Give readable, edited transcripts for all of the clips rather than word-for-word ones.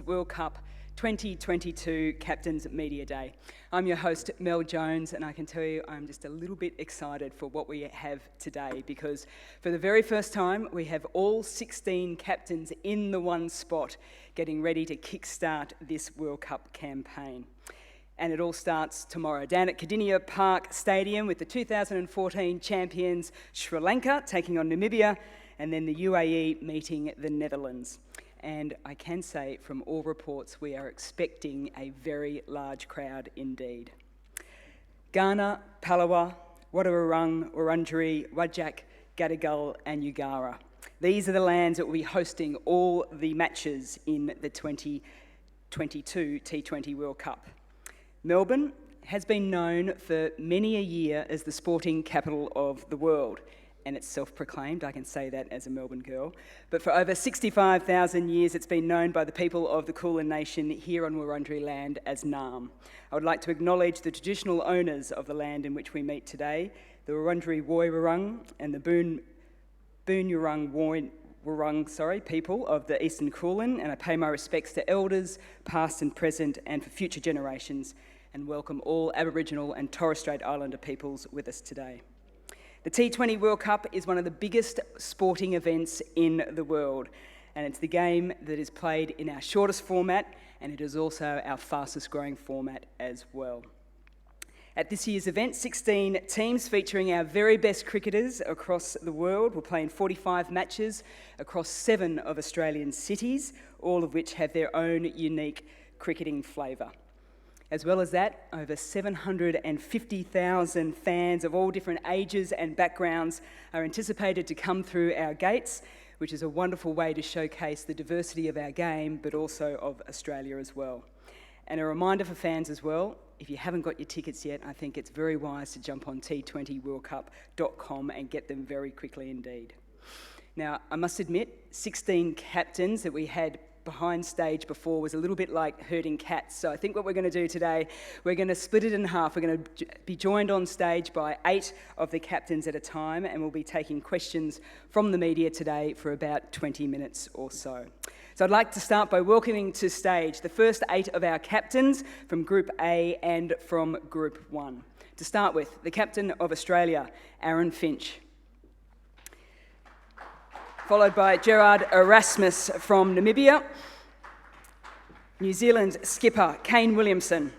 World Cup 2022 Captains Media Day. I'm your host, Mel Jones, and I can tell you I'm just a little bit excited for what we have today because for the very first time we have all 16 captains in the one spot getting ready to kickstart this World Cup campaign. And it all starts tomorrow down at Kardinia Park Stadium with the 2014 champions Sri Lanka taking on Namibia and then the UAE meeting the Netherlands. And I can say from all reports we are expecting a very large crowd indeed. Ghana, Palawa, Wadawurrung, Wurundjeri, Whadjuk, Gadigal and Ugara. These are the lands that will be hosting all the matches in the 2022 T20 World Cup. Melbourne has been known for many a year as the sporting capital of the world. And it's self-proclaimed, I can say that as a Melbourne girl. But for over 65,000 years, it's been known by the people of the Kulin Nation here on Wurundjeri land as Naarm. I would like to acknowledge the traditional owners of the land in which we meet today, the Wurundjeri Woiwurrung and the Boonwurrung people of the Eastern Kulin, and I pay my respects to elders, past and present, and for future generations, and welcome all Aboriginal and Torres Strait Islander peoples with us today. The T20 World Cup is one of the biggest sporting events in the world, and it's the game that is played in our shortest format, and it is also our fastest growing format as well. At this year's event, 16 teams featuring our very best cricketers across the world will play in 45 matches across 7 of Australian cities, all of which have their own unique cricketing flavour. As well as that, over 750,000 fans of all different ages and backgrounds are anticipated to come through our gates, which is a wonderful way to showcase the diversity of our game, but also of Australia as well. And a reminder for fans as well, if you haven't got your tickets yet, I think it's very wise to jump on T20WorldCup.com and get them very quickly indeed. Now, I must admit, 16 captains that we had behind stage before was a little bit like herding cats. So I think what we're going to do today, we're going to split it in half. We're going to be joined on stage by 8 of the captains at a time, and we'll be taking questions from the media today for about 20 minutes or so. So I'd like to start by welcoming to stage the first 8 of our captains from Group A and from Group 1. To start with, the captain of Australia, Aaron Finch. Followed by Gerard Erasmus from Namibia, New Zealand skipper Kane Williamson,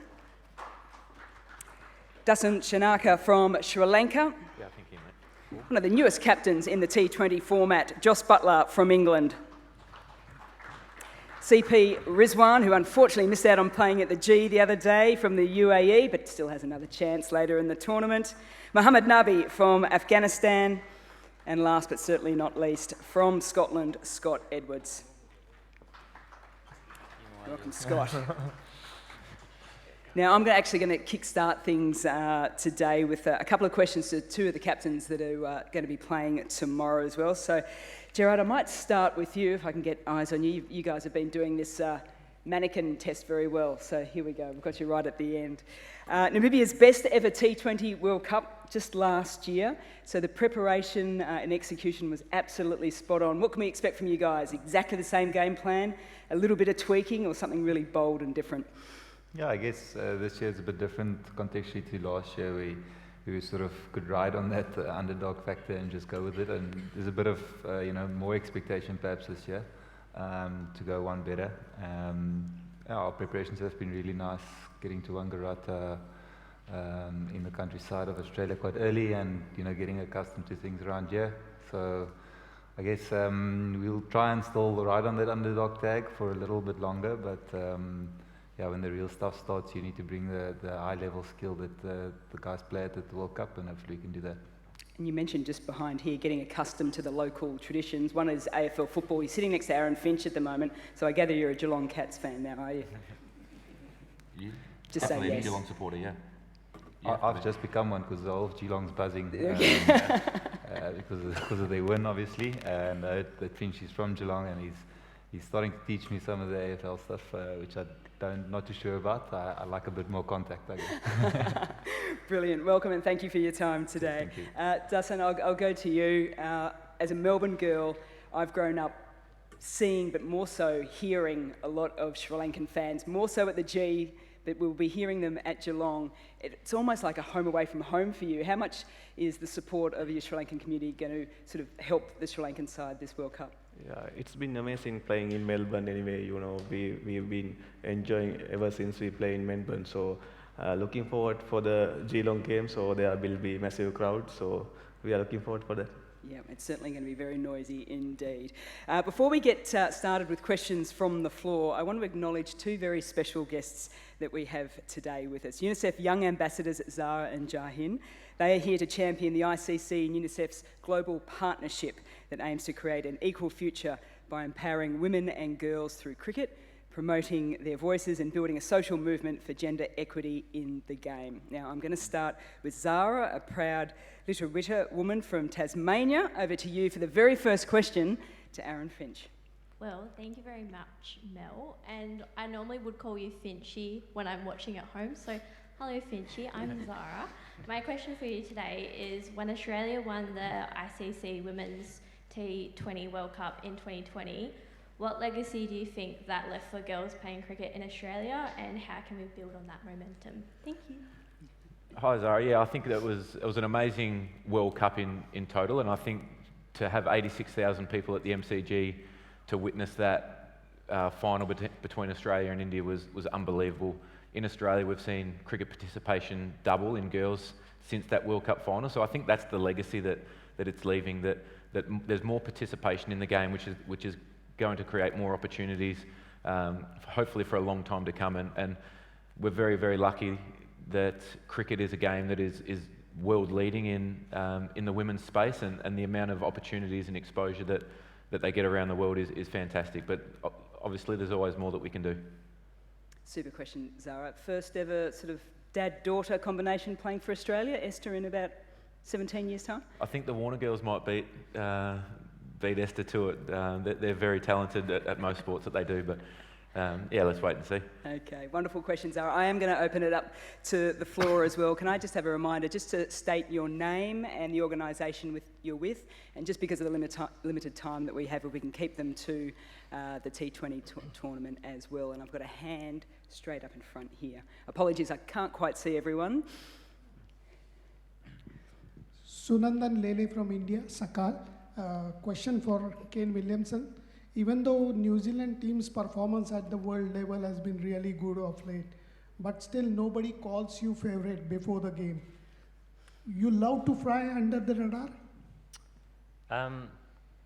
Dissanayake from Sri Lanka, one of the newest captains in the T20 format, Jos Buttler from England, CP Rizwan, who unfortunately missed out on playing at the G the other day from the UAE, but still has another chance later in the tournament, Mohammed Nabi from Afghanistan, and last but certainly not least, from Scotland, Scott Edwards. Welcome, Scott. Now, I'm actually going to kickstart things today with a couple of questions to 2 of the captains that are going to be playing tomorrow as well. So, Gerard, I might start with you, if I can get eyes on you. You guys have been doing this mannequin test very well, so here we go. We've got you right at the end. Namibia's best ever T20 World Cup just last year, so the preparation and execution was absolutely spot on. What can we expect from you guys? Exactly the same game plan, a little bit of tweaking, or something really bold and different? Yeah, I guess this year is a bit different contextually to last year. We sort of could ride on that underdog factor and just go with it, and there's a bit of more expectation perhaps this year. To go one better. Our preparations have been really nice, getting to Wangaratta in the countryside of Australia quite early, and getting accustomed to things around here. So I guess we'll try and still ride on that underdog tag for a little bit longer, but when the real stuff starts, you need to bring the high level skill that the guys play at the World Cup, and hopefully we can do that. And you mentioned just behind here getting accustomed to the local traditions. One is AFL football. You're sitting next to Aaron Finch at the moment, so I gather you're a Geelong Cats fan now, are you? Just say yes. A Geelong supporter, yeah. I've just become one because the whole of Geelong's buzzing because of their win, obviously. And that Finch is from Geelong, and he's starting to teach me some of the AFL stuff, which I'm not too sure about. I like a bit more contact, I guess. Brilliant. Welcome and thank you for your time today. Thank you. Dustin, I'll go to you. As a Melbourne girl, I've grown up seeing, but more so hearing a lot of Sri Lankan fans, more so at the G, but we'll be hearing them at Geelong. It's almost like a home away from home for you. How much is the support of your Sri Lankan community going to sort of help the Sri Lankan side this World Cup? Yeah, it's been amazing playing in Melbourne anyway. You know, we've been enjoying ever since we play in Melbourne. So looking forward for the Geelong game. So there will be massive crowd. So we are looking forward for that. Yeah, it's certainly going to be very noisy indeed. Before we get started with questions from the floor, I want to acknowledge two very special guests that we have today with us. UNICEF Young Ambassadors Zara and Jahin. They are here to champion the ICC and UNICEF's global partnership that aims to create an equal future by empowering women and girls through cricket, promoting their voices and building a social movement for gender equity in the game. Now, I'm going to start with Zara, a proud Little woman from Tasmania. Over to you for the very first question to Aaron Finch. Well, thank you very much, Mel. And I normally would call you Finchy when I'm watching at home. So, hello, Finchy. I'm Zara. My question for you today is, when Australia won the ICC Women's T20 World Cup in 2020, what legacy do you think that left for girls playing cricket in Australia, and how can we build on that momentum? Thank you. Hi Zara, yeah, I think it was an amazing World Cup in total, and I think to have 86,000 people at the MCG to witness that final between Australia and India was unbelievable. In Australia, we've seen cricket participation double in girls since that World Cup final, so I think that's the legacy that it's leaving, that there's more participation in the game, which is going to create more opportunities, hopefully for a long time to come, and we're very, very lucky that cricket is a game that is world leading in the women's space, and the amount of opportunities and exposure that they get around the world is fantastic. But obviously there's always more that we can do. Super question, Zara. First ever sort of dad-daughter combination playing for Australia, Esther, in about 17 years' time? I think the Warner girls might beat Esther to it. They're very talented at most sports that they do, but yeah, let's wait and see. Okay, wonderful question, Zara. I am going to open it up to the floor as well. Can I just have a reminder just to state your name and the organisation you're with, and just because of the limited time that we have, we can keep them to the T20 tournament as well. And I've got a hand straight up in front here. Apologies, I can't quite see everyone. Sunandan Lele from India, Sakal. Question for Kane Williamson. Even though New Zealand team's performance at the world level has been really good of late, but still nobody calls you favourite before the game. You love to fly under the radar?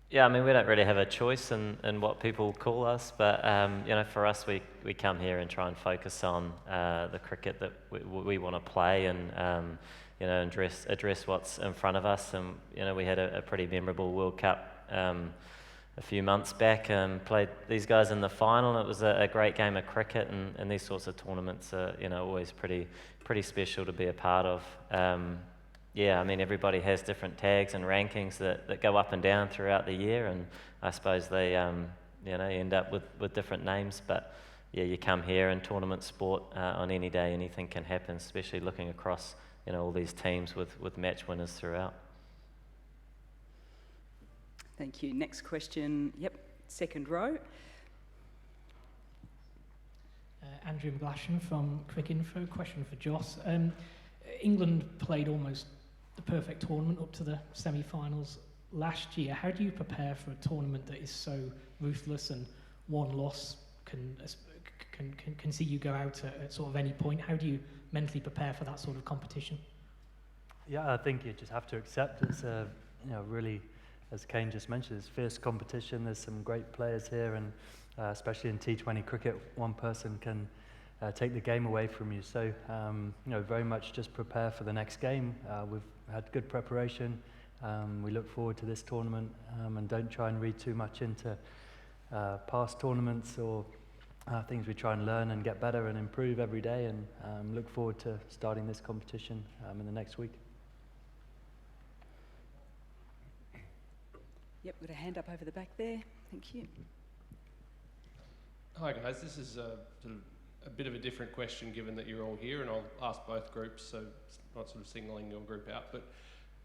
Yeah, I mean, we don't really have a choice in what people call us, but you know, for us, we come here and try and focus on the cricket that we want to play, and you know, address what's in front of us. And you know, we had a pretty memorable World Cup a few months back and played these guys in the final, and it was a great game of cricket, and these sorts of tournaments are, you know, always pretty special to be a part of. Yeah, I mean, everybody has different tags and rankings that go up and down throughout the year, and I suppose they you know, end up with different names, but yeah, you come here in tournament sport, on any day anything can happen, especially looking across, you know, all these teams with match winners throughout. Thank you. Next question. Yep, second row. Andrew McGlashan from Quick Info. Question for Joss. England played almost the perfect tournament up to the semi-finals last year. How do you prepare for a tournament that is so ruthless and one loss can see you go out at sort of any point? How do you mentally prepare for that sort of competition? Yeah, I think you just have to accept it's a, you know, really, as Kane just mentioned, it's fierce competition. There's some great players here, and especially in T20 cricket, one person can take the game away from you. So, you know, very much just prepare for the next game. We've had good preparation. We look forward to this tournament, and don't try and read too much into past tournaments or things. We try and learn and get better and improve every day, and look forward to starting this competition in the next week. Yep, got a hand up over the back there. Thank you. Hi guys, this is sort of a bit of a different question given that you're all here, and I'll ask both groups, so it's not sort of signalling your group out, but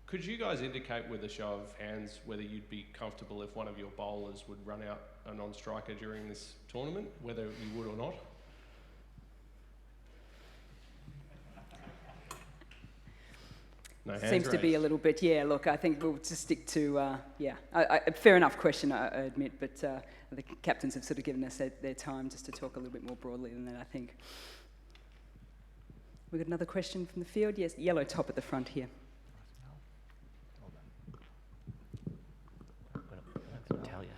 could you guys indicate with a show of hands whether you'd be comfortable if one of your bowlers would run out a non-striker during this tournament, whether you would or not? No hands Seems to be a raised. little bit, yeah, look, I think we'll just stick to, fair enough question, I admit, but the captains have sort of given us their time just to talk a little bit more broadly than that, I think. We've got another question from the field. Yes, yellow top at the front here. Tell you.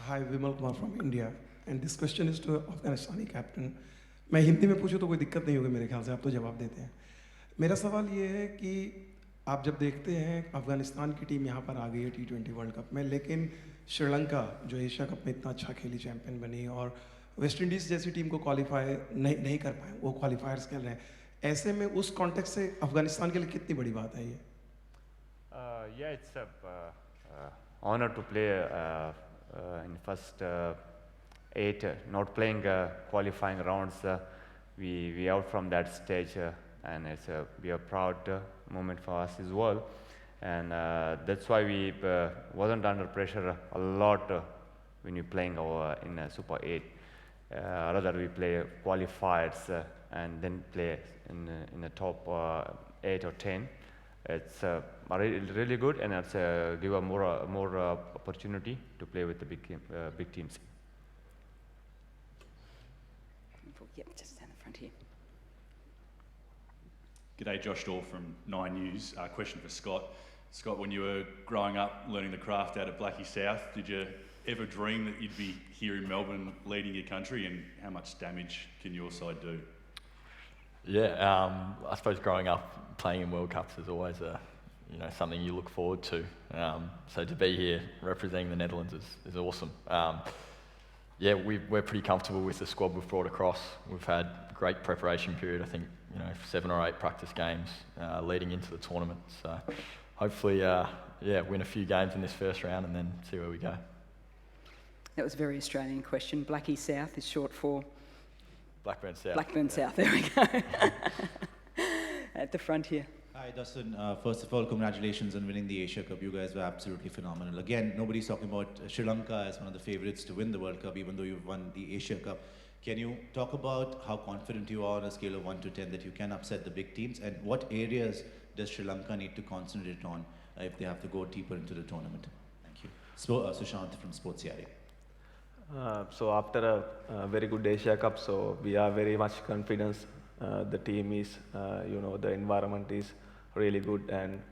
Hi, Vimal Kumar from India, and this question is to Afghanistani captain. मैं हिंदी में पूछूं तो कोई दिक्कत नहीं होगी मेरे ख्याल से, आप तो जवाब देते हैं. मेरा सवाल ये है कि आप जब देखते हैं अफगानिस्तान की टीम यहाँ पर आ गई है T20 वर्ल्ड कप में, लेकिन श्रीलंका जो एशिया कप में इतना अच्छा खेली, चैंपियन बनी, और वेस्ट इंडीज़ जैसी टीम को क्वालिफाई नहीं कर पाए, वो क्वालिफायर्स खेल रहे हैं, ऐसे में उस कॉन्टेक्स्ट से अफगानिस्तान के लिए कितनी बड़ी बात है ये? Yeah, it's a honor to play in first 8, not playing qualifying rounds. We out from that stage, and it's be a proud moment for us as well. And that's why we wasn't under pressure a lot when you're playing in Super 8. Rather we play qualifiers and then play in the top 8 or 10. It's really good, and it's give a more opportunity to play with the big teams. Yep, just down the front here. G'day, Josh Dahl from 9 News. Question for Scott. Scott, when you were growing up, learning the craft out at Blackie South, did you ever dream that you'd be here in Melbourne leading your country, and how much damage can your side do? Yeah, I suppose growing up playing in World Cups is always something you look forward to. So to be here representing the Netherlands is awesome. Yeah, we're pretty comfortable with the squad we've brought across. We've had a great preparation period. I think 7 or 8 practice games leading into the tournament. So hopefully, win a few games in this first round and then see where we go. That was a very Australian question. Blackie South is short for? Blackburn South. Blackburn South, there we go. At the front here. Hi, Dustin. First of all, congratulations on winning the Asia Cup. You guys were absolutely phenomenal. Again, nobody's talking about Sri Lanka as one of the favourites to win the World Cup, even though you've won the Asia Cup. Can you talk about how confident you are on a scale of 1 to 10 that you can upset the big teams? And what areas does Sri Lanka need to concentrate on if they have to go deeper into the tournament? Thank you. Sushant from Sports Area. So after a very good Asia Cup, so we are very much confident. The team is, the environment is really good, and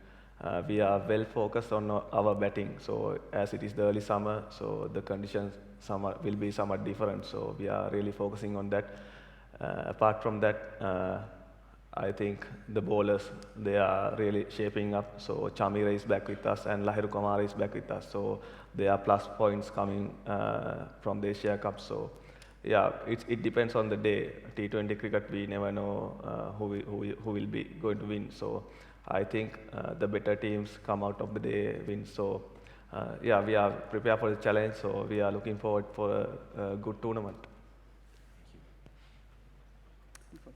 we are well focused on our batting. So as it is the early summer, so the conditions will be somewhat different. So we are really focusing on that. Apart from that, I think the bowlers, they are really shaping up. So Chamira is back with us and Lahiru Kumar is back with us. So there are plus points coming from the Asia Cup. So yeah, it depends on the day. T20 cricket, we never know who will be going to win. So I think the better teams come out of the day win. So we are prepared for the challenge. So we are looking forward for a good tournament.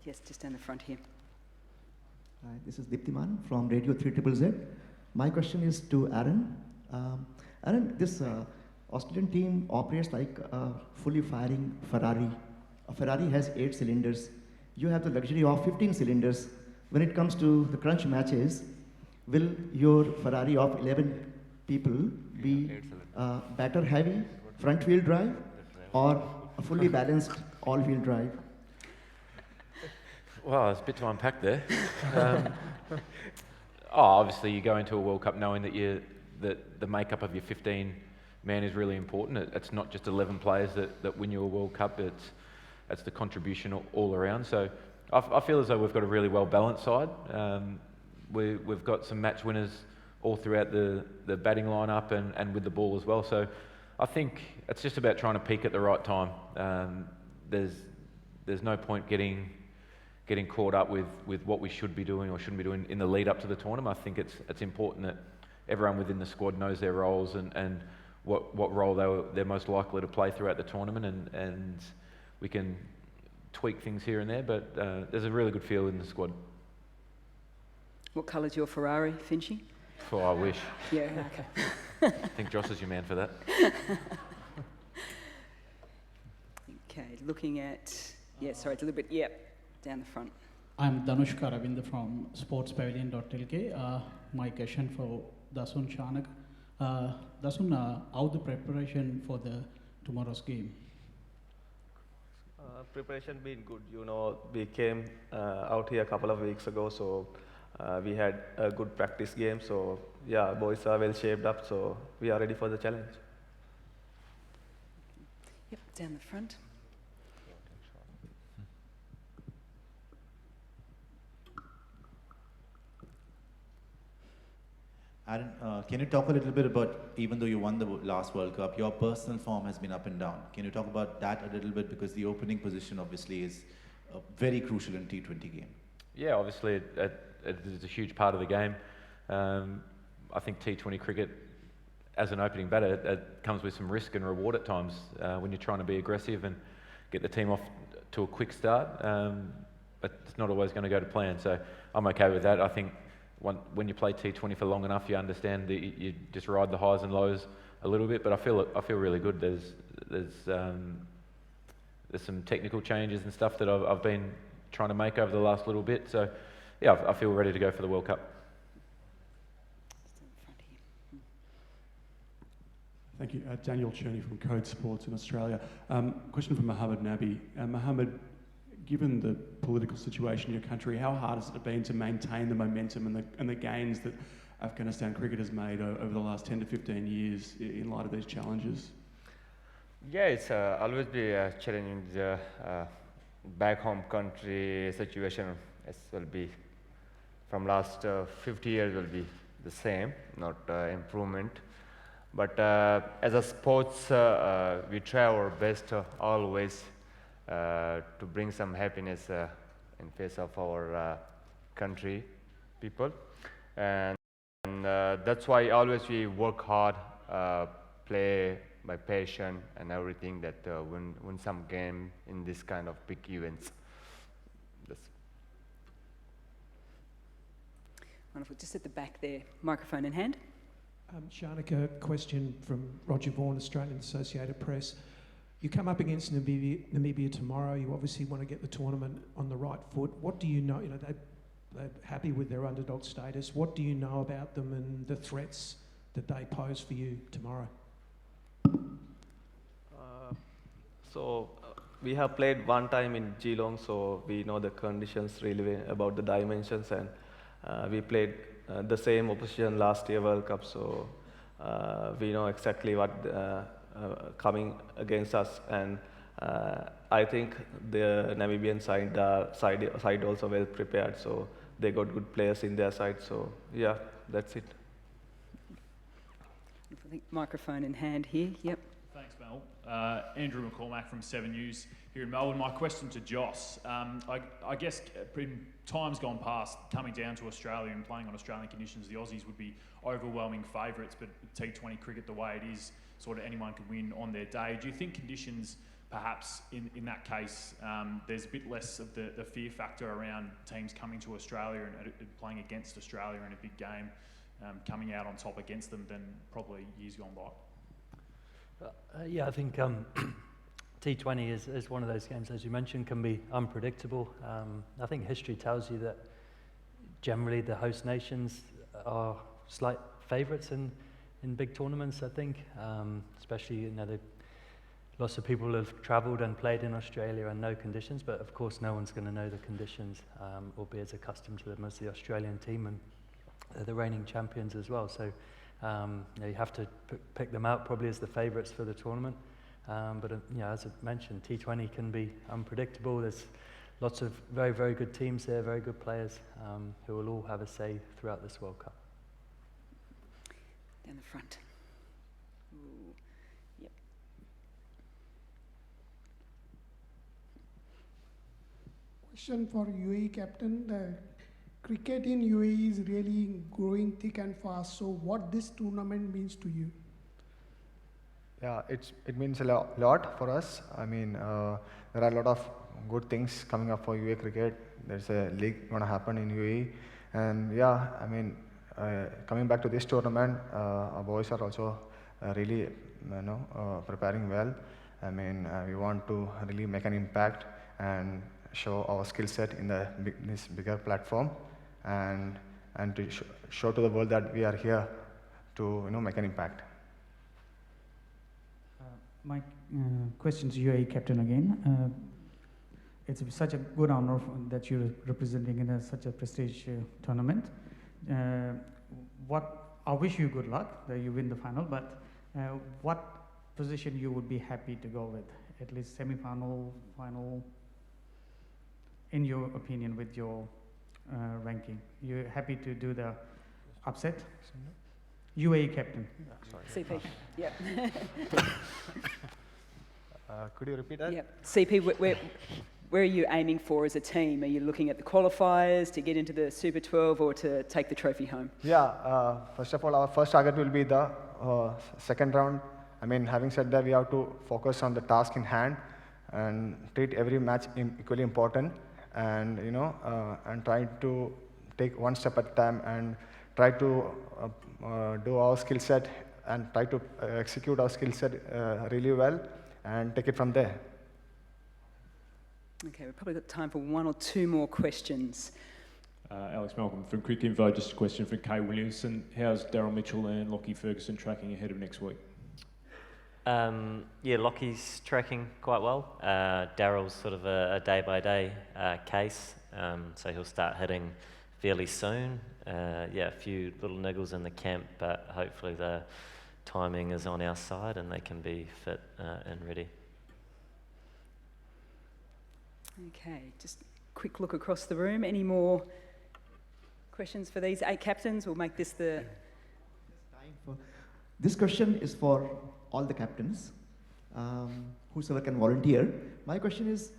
Yes, just down the front here. Hi, this is Diptiman from Radio 3ZZZ. My question is to Aaron. Aaron, this Australian team operates like a fully firing Ferrari. A Ferrari has 8 cylinders. You have the luxury of 15 cylinders. When it comes to the crunch matches, will your Ferrari of 11 people be batter heavy, front wheel drive, or a fully balanced all wheel drive? Well, there's a bit to unpack there. Obviously you go into a World Cup knowing that the makeup of your 15 man is really important. It's not just 11 players that win you a World Cup. It's the contribution all around. So I feel as though we've got a really well balanced side. We've got some match winners all throughout the batting lineup and with the ball as well. So I think it's just about trying to peak at the right time. There's no point getting caught up with what we should be doing or shouldn't be doing in the lead up to the tournament. I think it's important that everyone within the squad knows their roles and what role they're most likely to play throughout the tournament, and we can tweak things here and there, but there's a really good feel in the squad. What colour's your Ferrari, Finchy? Oh, I wish. Yeah, okay. I think Josh is your man for that. Okay, looking at, sorry, it's a little bit, down the front. I'm Danushka Ravinder from sportspavilion.lk. My question for Dasun Shanak. Dasun, how the preparation for the tomorrow's game? Preparation been good. We came out here a couple of weeks ago, so we had a good practice game. So yeah, boys are well shaped up, so we are ready for the challenge. Yep, down the front. Aaron, can you talk a little bit about, even though you won the last World Cup, your personal form has been up and down. Can you talk about that a little bit? Because the opening position obviously is very crucial in T20 game. Yeah, obviously it is a huge part of the game. I think T20 cricket, as an opening batter, it comes with some risk and reward at times when you're trying to be aggressive and get the team off to a quick start. But it's not always going to go to plan. So I'm okay with that. I think when you play T20 for long enough, you understand that you just ride the highs and lows a little bit. But I feel really good. There's some technical changes and stuff that I've been trying to make over the last little bit. So yeah, I feel ready to go for the World Cup. Thank you. Daniel Cherney from Code Sports in Australia. Question for Mohammed Nabi. Mohammed, given the political situation in your country, how hard has it been to maintain the momentum and the gains that Afghanistan cricket has made over the last 10 to 15 years in light of these challenges? Yeah, it's always be challenging. The back home country situation will be from last 50 years will be the same, not improvement. But as a sports, we try our best always to bring some happiness in face of our country people, and that's why always we work hard, play by passion and everything, that win some game in this kind of big events. Wonderful. Just at the back there, microphone in hand. Shanak, a question from Roger Vaughan, Australian Associated Press. You come up against Namibia tomorrow. You obviously want to get the tournament on the right foot. What do you know? They're happy with their underdog status. What do you know about them and the threats that they pose for you tomorrow? We have played one time in Geelong, so we know the conditions really well about the dimensions, and we played the same opposition last year World Cup, so we know exactly what coming against us, and I think the Namibian side also well prepared, so they got good players in their side, so yeah, that's it. I think microphone in hand here, yep. Thanks, Mel. Andrew McCormack from 7 News here in Melbourne. My question to Joss, I guess in times gone past, coming down to Australia and playing on Australian conditions, the Aussies would be overwhelming favourites, but T20 cricket, the way it is, sort of anyone can win on their day. Do you think conditions, perhaps in that case, there's a bit less of the fear factor around teams coming to Australia and playing against Australia in a big game, coming out on top against them than probably years gone by? Yeah, I think T20 is one of those games, as you mentioned, can be unpredictable. I think history tells you that generally the host nations are slight favourites in big tournaments, I think, especially, lots of people have travelled and played in Australia and know conditions, but of course no one's going to know the conditions or be as accustomed to them as the Australian team, and they're the reigning champions as well. So you have to pick them out probably as the favourites for the tournament. But as I mentioned, T20 can be unpredictable. There's lots of very, very good teams there, very good players who will all have a say throughout this World Cup. Down the front. Ooh. Yep. Question for UAE captain. The cricket in UAE is really growing thick and fast. So what this tournament means to you? Yeah, it means a lot for us. I mean, there are a lot of good things coming up for UAE cricket. There's a league going to happen in UAE, And yeah, I mean, coming back to this tournament, our boys are also really, preparing well. I mean, we want to really make an impact and show our skill set in this bigger platform, and to show to the world that we are here to make an impact. My question to UAE captain again. It's such a good honor that you're representing in such a prestigious tournament. I wish you good luck that you win the final, but what position you would be happy to go with? At least semi-final, final, in your opinion, with your ranking. You're happy to do the upset? UAE captain. CP, yep. Could you repeat that? Yep. CP, where are you aiming for as a team? Are you looking at the qualifiers to get into the Super 12 or to take the trophy home? Yeah, first of all, our first target will be the second round. I mean, having said that, we have to focus on the task in hand and treat every match equally important, and and try to take one step at a time and try to do our skill set and try to execute our skill set really well and take it from there. Okay, we've probably got time for one or two more questions. Alex Malcolm from Quick Info. Just a question for Kay Williamson. How's Daryl Mitchell and Lockie Ferguson tracking ahead of next week? Yeah, Lockie's tracking quite well. Daryl's sort of a day-by-day case, so he'll start hitting fairly soon. Yeah, a few little niggles in the camp, but hopefully the timing is on our side and they can be fit and ready. Okay, just a quick look across the room. Any more questions for these 8 captains? We'll make this the... This question is for all the captains, whosoever can volunteer. My question is,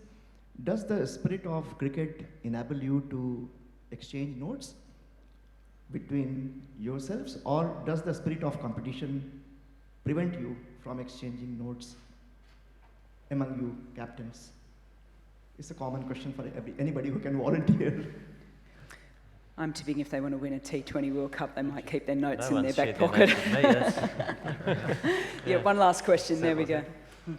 does the spirit of cricket enable you to exchange notes between yourselves, or does the spirit of competition prevent you from exchanging notes among you captains? It's a common question for anybody who can volunteer. I'm tipping if they want to win a T20 World Cup, they might keep their notes No in their one's back shared their pocket. notes with me, yes. Yeah, one last question. There we go. Just go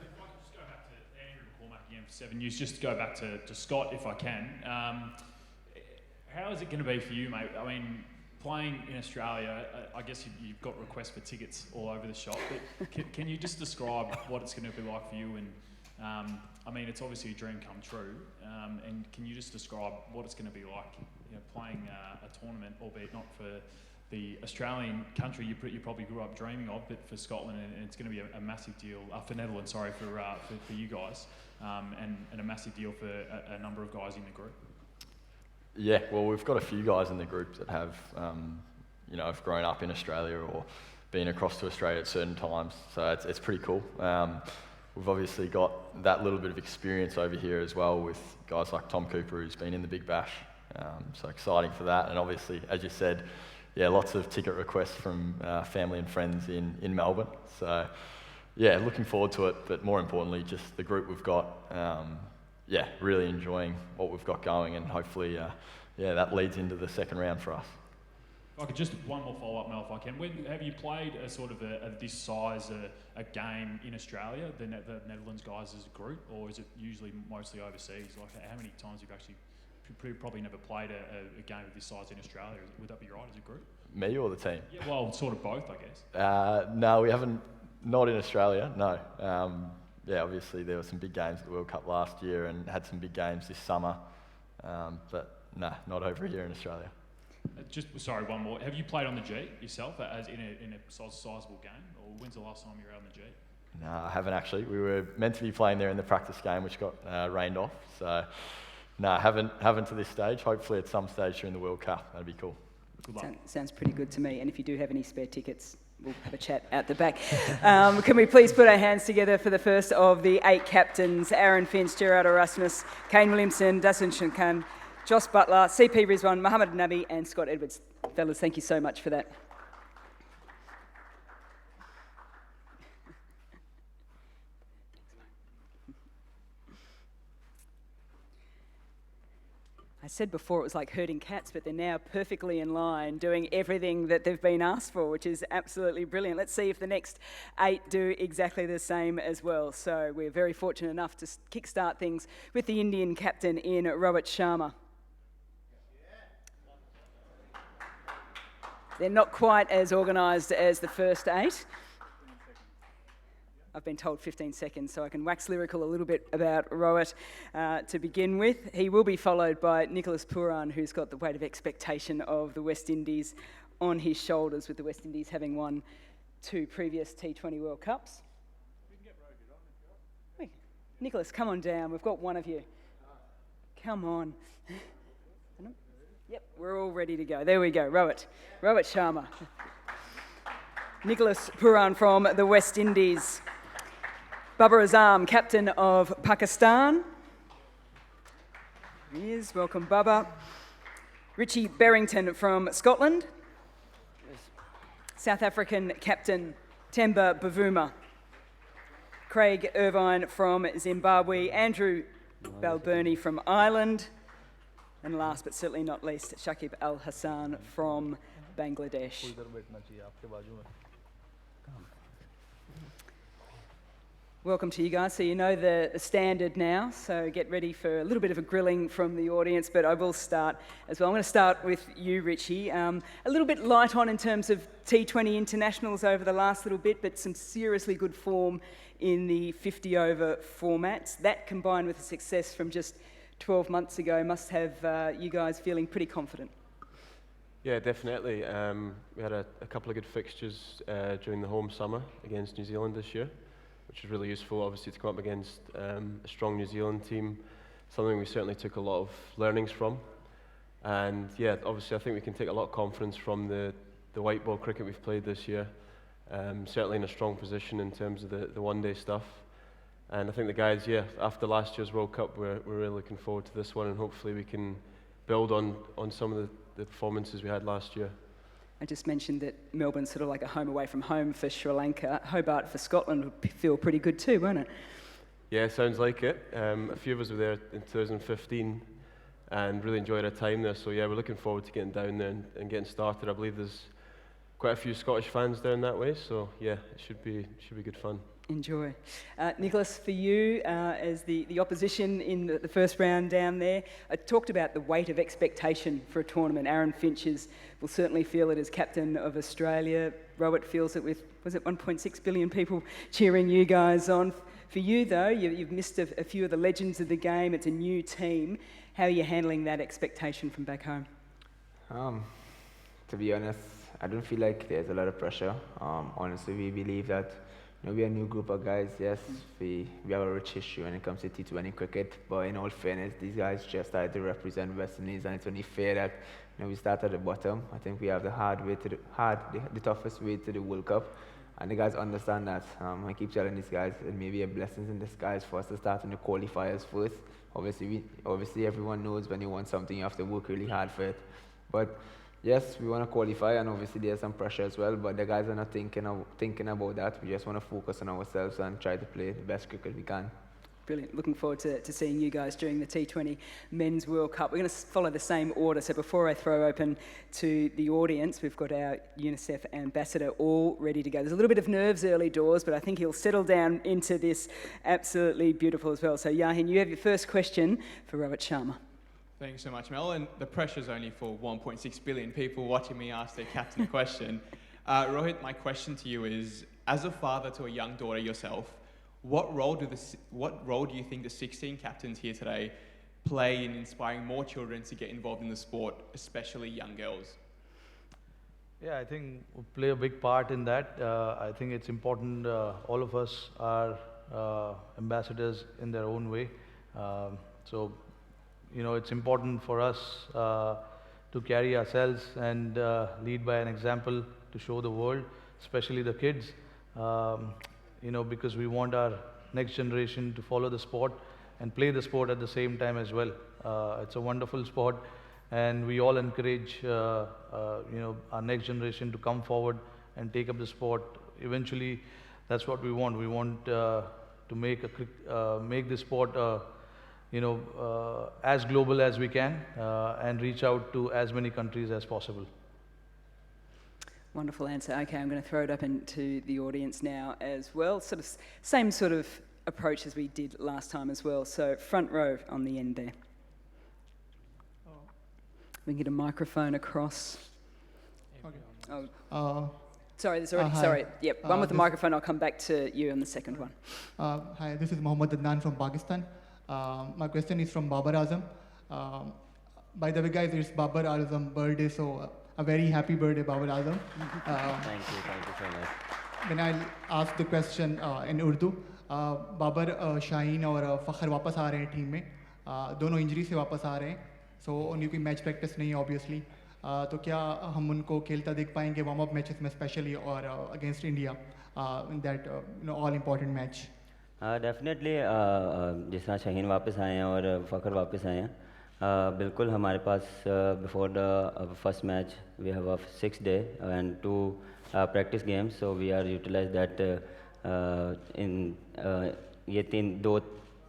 back to Andrew McCormack again for 7 News. Just to go back to Scott, if I can. How is it going to be for you, mate? I mean, playing in Australia, I guess you've got requests for tickets all over the shop. But can you just describe what it's going to be like for you? And I mean, it's obviously a dream come true. And can you just describe what it's going to be like, playing a tournament, albeit not for the Australian country you probably grew up dreaming of, but for Scotland, and it's going to be a massive deal for Netherlands. Sorry, for you guys, and a massive deal for a number of guys in the group. Yeah, well, we've got a few guys in the group that have, have grown up in Australia or been across to Australia at certain times, so it's pretty cool. We've obviously got that little bit of experience over here as well with guys like Tom Cooper, who's been in the Big Bash, so exciting for that. And obviously, as you said, yeah, lots of ticket requests from family and friends in Melbourne. So yeah, looking forward to it, but more importantly, just the group we've got, really enjoying what we've got going, and hopefully, that leads into the second round for us. If I could just one more follow-up, Mel, if I can. Have you played a sort of this size a game in Australia, the Netherlands guys as a group, or is it usually mostly overseas? Like, how many times have you actually probably never played a game of this size in Australia? Would that be right as a group? Me or the team? Yeah, well, sort of both, I guess. No, we haven't. Not in Australia. No. Obviously there were some big games at the World Cup last year, and had some big games this summer, but no, not over here in Australia. Sorry, one more. Have you played on the G yourself, as in a sizable game, or when's the last time you were out on the G? No, I haven't actually. We were meant to be playing there in the practice game, which got rained off. So, no, haven't to this stage. Hopefully at some stage during the World Cup. That'd be cool. Good luck. Sounds pretty good to me. And if you do have any spare tickets, we'll have a chat out the back. Can we please put our hands together for the first of the 8 captains: Aaron Finch, Gerard Erasmus, Kane Williamson, Dasun Shankan, Joss Butler, CP Rizwan, Mohammed Nabi, and Scott Edwards. Fellas, thank you so much for that. I said before it was like herding cats, but they're now perfectly in line, doing everything that they've been asked for, which is absolutely brilliant. Let's see if the next 8 do exactly the same as well. So we're very fortunate enough to kickstart things with the Indian captain in Rohit Sharma. They're not quite as organised as the first 8. I've been told 15 seconds, so I can wax lyrical a little bit about Rohit to begin with. He will be followed by Nicholas Pooran, who's got the weight of expectation of the West Indies on his shoulders, with the West Indies having won 2 previous T20 World Cups. Hey, Nicholas, come on down. We've got one of you. Come on. Yep, we're all ready to go. There we go, Rohit Sharma. Nicholas Pooran from the West Indies. Babar Azam, captain of Pakistan. Here he is, welcome Baba. Richie Berrington from Scotland. South African captain Temba Bavuma. Craig Irvine from Zimbabwe. Andrew Balbirnie from Ireland. And last but certainly not least, Shakib Al Hassan from Bangladesh. Welcome to you guys. So you know the standard now, so get ready for a little bit of a grilling from the audience, but I will start as well. I'm going to start with you, Richie. A little bit light on in terms of T20 internationals over the last little bit, but some seriously good form in the 50-over formats. That combined with the success from just 12 months ago must have you guys feeling pretty confident. Yeah, definitely. We had a couple of good fixtures during the home summer against New Zealand this year, which was really useful, obviously, to come up against a strong New Zealand team, something we certainly took a lot of learnings from. And yeah, obviously, I think we can take a lot of confidence from the white ball cricket we've played this year, certainly in a strong position in terms of the one-day stuff. And I think the guys, yeah, after last year's World Cup, we're really looking forward to this one, and hopefully we can build on some of the performances we had last year. I just mentioned that Melbourne's sort of like a home away from home for Sri Lanka. Hobart for Scotland would feel pretty good too, won't it? Yeah, sounds like it. A few of us were there in 2015 and really enjoyed our time there. So yeah, we're looking forward to getting down there and getting started. I believe there's quite a few Scottish fans down that way. So yeah, it should be good fun. Enjoy. Nicholas, for you, as the opposition in the first round down there, I talked about the weight of expectation for a tournament. Aaron Finch will certainly feel it as captain of Australia. Rohit feels it with, was it 1.6 billion people cheering you guys on. For you, though, you've missed a few of the legends of the game. It's a new team. How are you handling that expectation from back home? To be honest, I don't feel like there's a lot of pressure. Honestly, we believe that we're a new group of guys. Yes, we have a rich history when it comes to T20 cricket, but in all fairness, these guys just started to represent West Indies, and it's only fair that we start at the bottom. I think we have the toughest way to the World Cup, and the guys understand that. I keep telling these guys it may be a blessing in disguise for us to start in the qualifiers first. Obviously, everyone knows when you want something, you have to work really hard for it. But yes, we want to qualify, and obviously there's some pressure as well, but the guys are not thinking about that. We just want to focus on ourselves and try to play the best cricket we can. Brilliant. Looking forward to seeing you guys during the T20 Men's World Cup. We're going to follow the same order, so before I throw open to the audience, we've got our UNICEF ambassador all ready to go. There's a little bit of nerves early doors, but I think he'll settle down into this absolutely beautiful as well. So Yahin, you have your first question for Rohit Sharma. Thank you so much, Mel. And the pressure's only for 1.6 billion people watching me ask their captain a question. Rohit, my question to you is, as a father to a young daughter yourself, what role do you think the 16 captains here today play in inspiring more children to get involved in the sport, especially young girls? Yeah, I think we play a big part in that. I think it's important, all of us are ambassadors in their own way. It's important for us to carry ourselves and lead by an example to show the world, especially the kids, because we want our next generation to follow the sport and play the sport at the same time as well. It's a wonderful sport, and we all encourage our next generation to come forward and take up the sport. Eventually, that's what we want. We want to make this sport as global as we can and reach out to as many countries as possible. Wonderful answer. Okay, I'm going to throw it up into the audience now as well. Sort of same sort of approach as we did last time as well. So front row on the end there. We can get a microphone across. Sorry, there's already, sorry. Yep, one with the microphone. I'll come back to you on the second one. Hi, this is Mohammad Adnan from Pakistan. My question is from Babar Azam. By the way, guys, it's Babar Azam birthday, so a very happy birthday, Babar Azam. Thank you so much. Then I'll ask the question in Urdu. Babar Shaheen और फ़खर वापस आ रहे हैं team में, दोनों injury से वापस आ रहे हैं, सो उनकी कोई मैच प्रैक्टिस नहीं है ऑब्वियसली, तो क्या हम उनको खेलता देख पाएंगे वार्म अप मैचेस में स्पेशली और against India in that all important match? Definitely जिस तरह शाहीन वापस आए हैं और फ़खर वापस आए हैं, बिल्कुल हमारे पास before the first match we have a 6 day and 2 practice games, so we are utilize that ये 2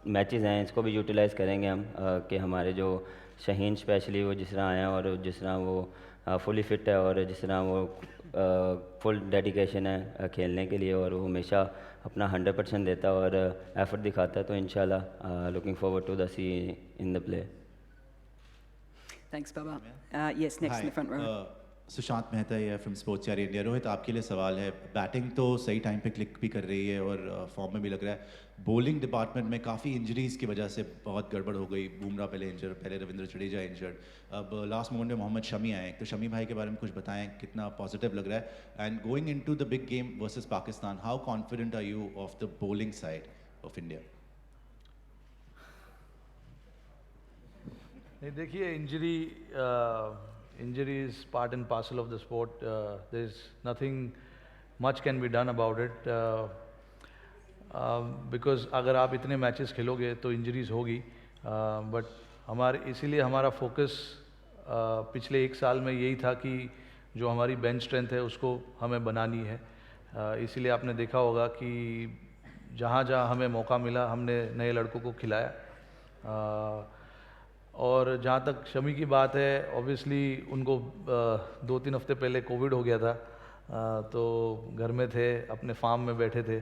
मैचेस हैं, इसको भी यूटिलाइज़ करेंगे हम कि हमारे जो शाहीन स्पेशली वो जिस तरह आए हैं और जिस तरह वो फुली फिट है और जिस तरह वो फुल डेडिकेशन है खेलने के लिए और वो हमेशा अपना 100% देता है और एफर्ट दिखाता है, तो इंशाल्लाह looking forward to the see in the play. Thanks, Baba. Yes, next in the front row. Sushant Mehta है फ्रॉम स्पोर्ट्स यार इंडिया. रोहित, आपके लिए सवाल है. बैटिंग तो सही टाइम पे क्लिक भी कर रही है और फॉर्म में भी लग रहा है. बॉलिंग डिपार्टमेंट में काफ़ी इंजरीज़ की वजह से बहुत गड़बड़ हो गई. बुमराह पहले इंजर्ड, पहले रविंद्र जडेजा इंजर्ड, अब लास्ट मोमेंट में मोहम्मद शमी आए. तो शमी भाई के बारे में कुछ बताएं, कितना पॉजिटिव लग रहा है? And going into the big game versus Pakistan, how confident are you of the bowling side of India? नहीं, देखिए, injury is part and parcel of the sport. There's nothing much can be done about it because अगर आप इतने matches खेलोगे तो injuries होगी, but इसीलिए हमारा फोकस पिछले 1 साल में यही था कि जो हमारी बेंच स्ट्रेंथ है उसको हमें बनानी है. इसीलिए आपने देखा होगा कि जहाँ जहाँ हमें मौका मिला हमने नए लड़कों को खिलाया. और जहाँ तक शमी की बात है, ऑब्वियसली उनको 2-3 हफ्ते पहले कोविड हो गया था, तो घर में थे, अपने फार्म में बैठे थे,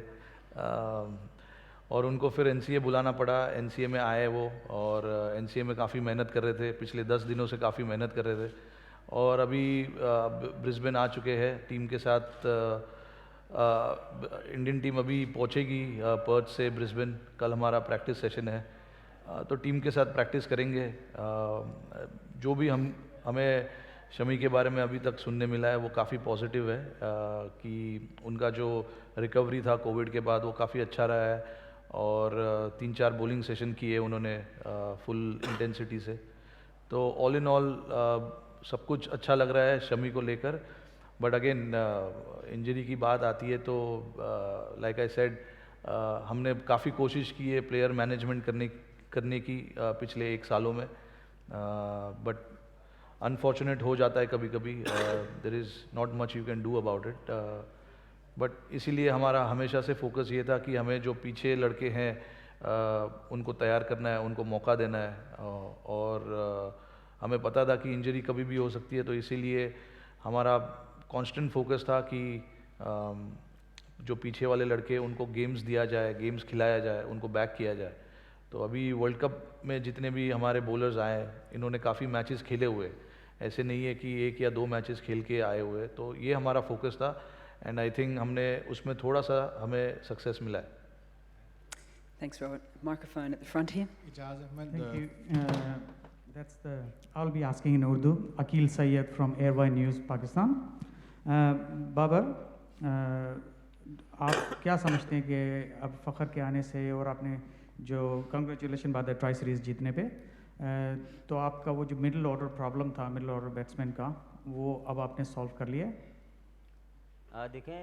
और उनको फिर एनसीए बुलाना पड़ा. एनसीए में आए वो, और एनसीए में काफ़ी मेहनत कर रहे थे, पिछले 10 दिनों से काफ़ी मेहनत कर रहे थे, और अभी ब्रिस्बेन आ चुके हैं टीम के साथ. इंडियन टीम अभी पहुँचेगी पर्थ से ब्रिस्बेन. कल हमारा प्रैक्टिस सेशन है, तो टीम के साथ प्रैक्टिस करेंगे. जो भी हमें शमी के बारे में अभी तक सुनने मिला है वो काफ़ी पॉजिटिव है कि उनका जो रिकवरी था कोविड के बाद वो काफ़ी अच्छा रहा है, और 3-4 बॉलिंग सेशन किए उन्होंने फुल इंटेंसिटी से. तो ऑल इन ऑल सब कुछ अच्छा लग रहा है शमी को लेकर. बट अगेन इंजरी की बात आती है तो लाइक आई सेड, हमने काफ़ी कोशिश की है प्लेयर मैनेजमेंट करने की पिछले 1 सालों में, बट अनफॉर्चुनेट हो जाता है कभी कभी. There is not much you can do about it. But इसीलिए हमारा हमेशा से फोकस ये था कि हमें जो पीछे लड़के हैं उनको तैयार करना है, उनको मौका देना है, और हमें पता था कि इंजरी कभी भी हो सकती है, तो इसीलिए हमारा कांस्टेंट फोकस था कि जो पीछे वाले लड़के उनको गेम्स दिया जाए, गेम्स खिलाया जाए, उनको बैक किया जाए. तो अभी वर्ल्ड कप में जितने भी हमारे बॉलर्स आए, इन्होंने काफ़ी मैचेस खेले हुए, ऐसे नहीं है कि 1 या 2 मैचेस खेल के आए हुए. तो ये हमारा फोकस था, एंड आई थिंक हमने उसमें थोड़ा सा हमें सक्सेस मिला है. Thanks, Robert. Microphone at the front here. Thank you. I'll be asking in Urdu. Akil Sayyed from Airway News, Pakistan. Babar, आप क्या समझते हैं कि अब फ़खर के आने से और आपने जो कंग्रेचुलेशन बात है ट्राई सीरीज़ जीतने पे, तो आपका वो जो मिडिल ऑर्डर प्रॉब्लम था, मिडिल ऑर्डर बैट्समैन का, वो अब आपने सॉल्व कर लिया? देखें,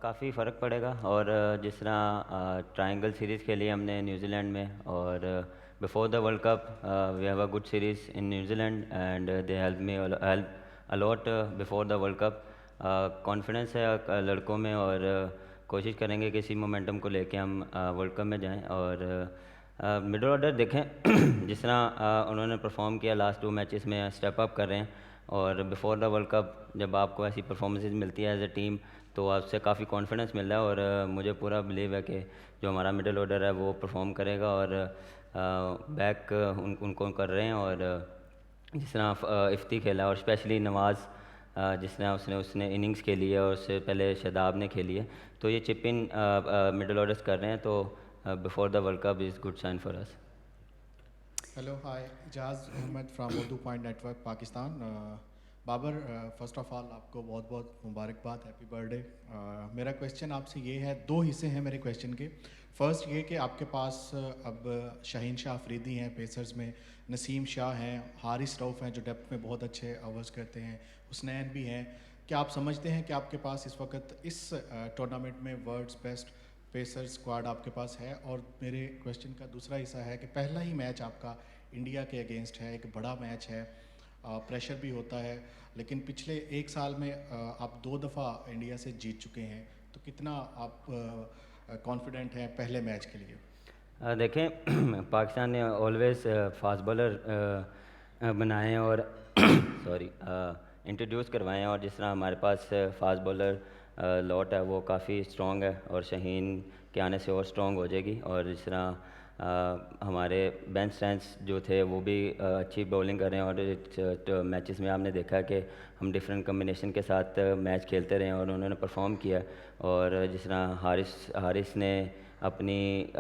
काफ़ी फ़र्क पड़ेगा. और जिस तरह ट्रायंगल सीरीज़ खेली हमने न्यूजीलैंड में, और before the world cup we have a good series in New Zealand and they help me a lot before the world cup. Confidence है लड़कों में, और कोशिश करेंगे कि इसी मोमेंटम को लेके हम वर्ल्ड कप में जाएं. और मिडल ऑर्डर देखें जिस तरह उन्होंने परफॉर्म किया लास्ट 2 मैचेस में, स्टेप अप कर रहे हैं, और बिफोर द वर्ल्ड कप जब आपको ऐसी परफॉर्मेंसेज मिलती है एज ए टीम तो आपसे काफ़ी कॉन्फिडेंस मिल रहा है, और मुझे पूरा बिलीव है कि जो हमारा मिडल ऑर्डर है वो परफॉर्म करेगा, और बैक उनको कर रहे हैं, और जिस तरह इफ्ती खेला और स्पेशली नवाज़ जिस तरह उसने इनिंग्स खेली है और उससे पहले शदाब ने खेली है, तो ये चिप इन मिडल ऑर्डर्स कर रहे हैं, तो before the world cup is good sign for us. Hello, hi, Jaz Ahmed from Urdu Point Network, Pakistan. Babar, first of all आपको बहुत बहुत मुबारकबाद, हैप्पी बर्थडे. मेरा क्वेश्चन आपसे ये है, 2 हिस्से हैं मेरे क्वेश्चन के. फर्स्ट ये कि आपके पास अब शाहीन शाह अफरीदी हैं पेसर्स में, नसीम शाह हैं, हारिस रऊफ़ हैं जो डेप्थ में बहुत अच्छे ओवर्स करते हैं, हुसनैन भी हैं. क्या आप समझते हैं कि आपके पास इस वक्त इस टूर्नामेंट में वर्ल्ड्स बेस्ट पेसर स्क्वाड आपके पास है? और मेरे क्वेश्चन का दूसरा हिस्सा है कि पहला ही मैच आपका इंडिया के अगेंस्ट है, एक बड़ा मैच है, प्रेशर भी होता है, लेकिन पिछले 1 साल में आप 2 दफ़ा इंडिया से जीत चुके हैं, तो कितना आप कॉन्फिडेंट हैं पहले मैच के लिए? देखें पाकिस्तान ने ऑलवेज फास्ट बॉलर बनाए हैं और सॉरी इंट्रोड्यूस करवाए हैं, और जिस तरह हमारे पास फास्ट बॉलर लॉट है वो काफ़ी स्ट्रॉन्ग है, और शाहीन के आने से और स्ट्रॉन्ग हो जाएगी, और जिस तरह हमारे बेंच स्ट्रेंथ्स जो थे वो भी अच्छी बॉलिंग कर रहे हैं, और मैचेस में आपने देखा कि हम डिफरेंट कम्बिनेशन के साथ मैच खेलते रहे और उन्होंने परफॉर्म किया, और जिस तरह हारिस ने अपनी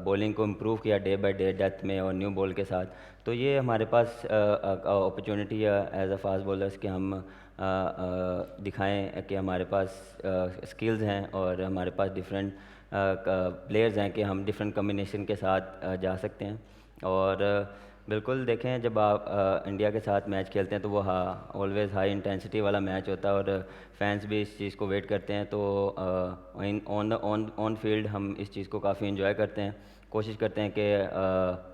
बॉलिंग को इम्प्रूव किया डे बाय डे डेथ में और न्यू बॉल के साथ, तो ये हमारे पास अपॉर्चुनिटी है एज अ फास्ट बॉलर्स कि हम दिखाएं कि हमारे पास स्किल्स हैं और हमारे पास डिफरेंट प्लेयर्स हैं कि हम डिफरेंट कम्बिनेशन के साथ जा सकते हैं. और बिल्कुल देखें जब आप इंडिया के साथ मैच खेलते हैं तो वो ऑलवेज़ हाई इंटेंसिटी वाला मैच होता है, और फैंस भी इस चीज़ को वेट करते हैं, तो ऑन फील्ड हम इस चीज़ को काफ़ी इंजॉय करते हैं, कोशिश करते हैं कि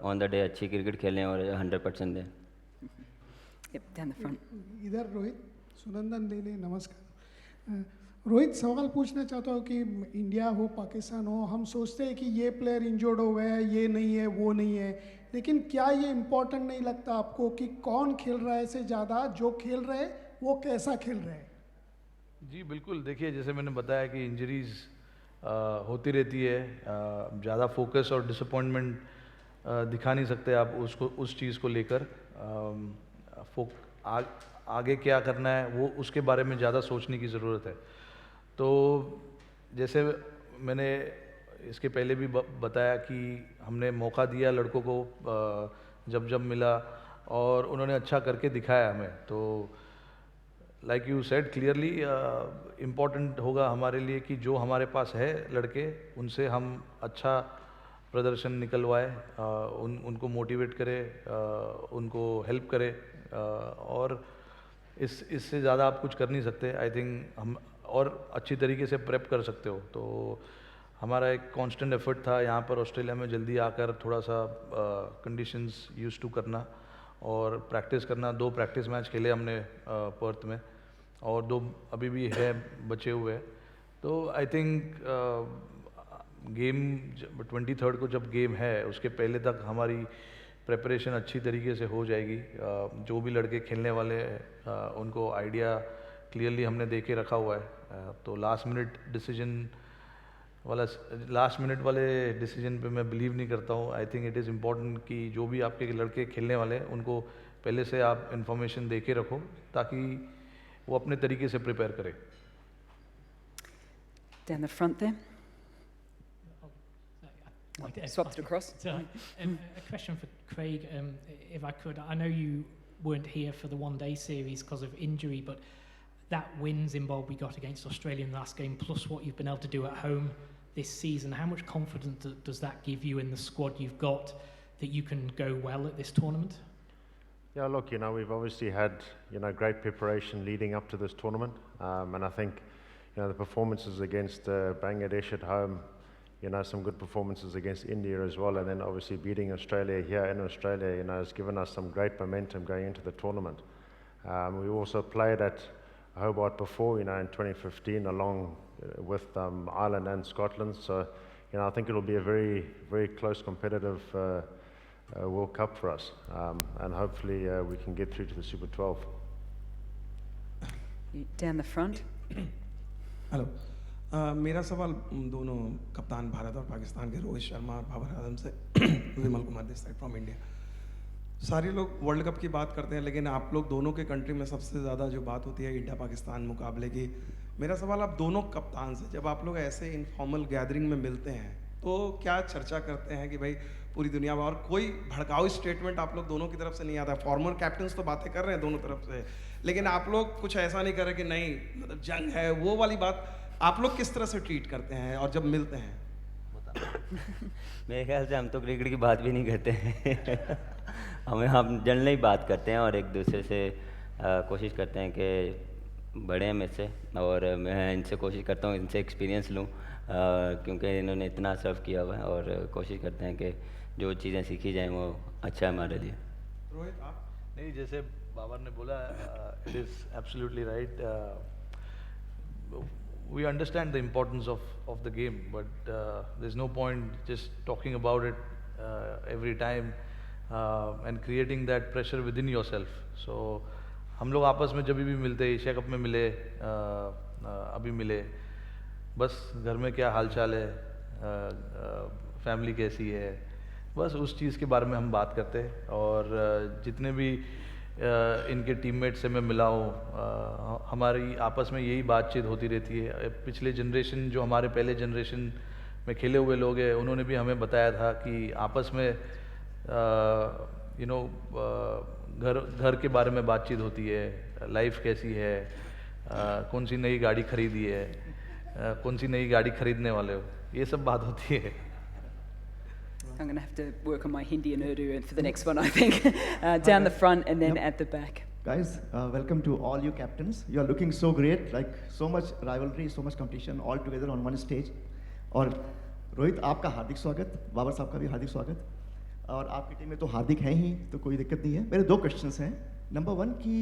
ऑन द डे अच्छी क्रिकेट खेलें और 100% दें. इधर रोहित सुनंदन लेले, नमस्कार. रोहित, सवाल पूछना चाहता हूँ कि इंडिया हो पाकिस्तान हो, हम सोचते हैं कि ये प्लेयर इंजर्ड हो गया है, ये नहीं है, वो नहीं है, लेकिन क्या ये इम्पोर्टेंट नहीं लगता आपको कि कौन खेल रहा है से ज़्यादा जो खेल रहे हैं वो कैसा खेल रहे हैं? जी बिल्कुल, देखिए जैसे मैंने बताया कि इंजरीज़ होती रहती है, ज़्यादा फोकस और डिसअपॉइंटमेंट दिखा नहीं सकते आप उसको उस चीज़ को लेकर. आगे क्या करना है वो उसके बारे में ज़्यादा सोचने की ज़रूरत है. तो जैसे मैंने इसके पहले भी बताया कि हमने मौका दिया लड़कों को जब जब मिला, और उन्होंने अच्छा करके दिखाया हमें. तो like you said clearly important होगा हमारे लिए कि जो हमारे पास है लड़के उनसे हम अच्छा प्रदर्शन निकलवाए, उनको मोटिवेट करें, उनको हेल्प करें, और इससे ज़्यादा आप कुछ कर नहीं सकते. आई थिंक हम और अच्छी तरीके से प्रेप कर सकते हो. तो हमारा एक कांस्टेंट एफर्ट था यहाँ पर ऑस्ट्रेलिया में जल्दी आकर थोड़ा सा कंडीशंस यूज़ टू करना और प्रैक्टिस करना. 2 प्रैक्टिस मैच खेले हमने पर्थ में, और 2 अभी भी है बचे हुए. तो आई थिंक गेम 23rd को जब गेम है उसके पहले तक हमारी प्रेपरेशन अच्छी तरीके से हो जाएगी. जो भी लड़के खेलने वाले हैं उनको आइडिया क्लियरली हमने दे के रखा हुआ है. तो लास्ट मिनट वाले डिसीजन पे मैं बिलीव नहीं करता हूँ. I think it is important कि जो भी आपके लड़के खेलने वाले हैं उनको पहले से आप इन्फॉर्मेशन दे के रखो ताकि वो अपने तरीके से प्रिपेयर करें. Down the front there. Swapped across. A question for Craig, if I could. I know you weren't here for the one-day series because of injury, but that win Zimbabwe got against Australia in the last game, plus what you've been able to do at home this season, how much confidence does that give you in the squad you've got that you can go well at this tournament? Yeah, look, we've obviously had, great preparation leading up to this tournament, and I think, the performances against Bangladesh at home, some good performances against India as well, and then obviously beating Australia here in Australia, has given us some great momentum going into the tournament. We also played at Hobart before, in 2015, along with Ireland and Scotland. So, I think it'll be a very, very close competitive World Cup for us, and hopefully we can get through to the Super 12. Down the front. Hello मेरा सवाल दोनों कप्तान भारत और पाकिस्तान के रोहित शर्मा और बाबर आजम से Vimal Kumar Desai from India. सारे लोग वर्ल्ड कप की बात करते हैं लेकिन आप लोग दोनों के कंट्री में सबसे ज़्यादा जो बात होती है इंडिया पाकिस्तान मुकाबले की। मेरा सवाल आप दोनों कप्तान से, जब आप लोग ऐसे इनफॉर्मल गैदरिंग में मिलते हैं तो क्या चर्चा करते हैं कि भाई पूरी दुनिया में, और कोई भड़काऊ स्टेटमेंट आप लोग दोनों की तरफ से नहीं आता? फॉर्मर कैप्टन्स तो बातें कर रहे हैं दोनों तरफ से, लेकिन आप लोग कुछ ऐसा नहीं कर रहे कि नहीं मतलब जंग है वो वाली बात। आप लोग किस तरह से ट्रीट करते हैं और जब मिलते हैं? मेरे ख्याल से हम तो क्रिकेट की बात भी नहीं करते हैं हम जनरली बात करते हैं और एक दूसरे से कोशिश करते हैं कि बड़े हैं मेरे से, और मैं इनसे कोशिश करता हूँ इनसे एक्सपीरियंस लूँ क्योंकि इन्होंने इतना सर्व किया हुआ है, और कोशिश करते हैं कि जो चीज़ें सीखी जाएँ वो अच्छा है हमारे लिए। रोहित आप? नहीं, जैसे बाबर ने बोला, it is absolutely right. We understand the importance of the game, but there's no point just talking about it every time and creating that pressure within yourself. So हम लोग आपस में जब भी मिलते, एशिया कप में मिले, अभी मिले, बस घर में क्या हालचाल है, फैमिली कैसी है, बस उस चीज़ के बारे में हम बात करते हैं। और जितने भी इनके टीममेट से मैं मिला हूँ, हमारी आपस में यही बातचीत होती रहती है। पिछले जनरेशन, जो हमारे पहले जनरेशन में खेले हुए लोग हैं, उन्होंने भी हमें बताया था कि आपस में घर के बारे में बातचीत होती है, लाइफ कैसी है, कौन सी नई गाड़ी खरीदी है, कौन सी नई गाड़ी खरीदने वाले हो, ये सब बात होती है। I'm going to have to work on my Hindi and Urdu for the next one, I think. Down the front and then at the back. Guys, welcome to all you captains. You are looking so great, like so much rivalry, so much competition all together on one stage. और रोहित आपका हार्दिक स्वागत, बाबर साहब का भी हार्दिक स्वागत, और आपकी team में तो हार्दिक हैं ही, तो कोई दिक्कत नहीं है। मेरे दो क्वेश्चंस हैं। नंबर 1 कि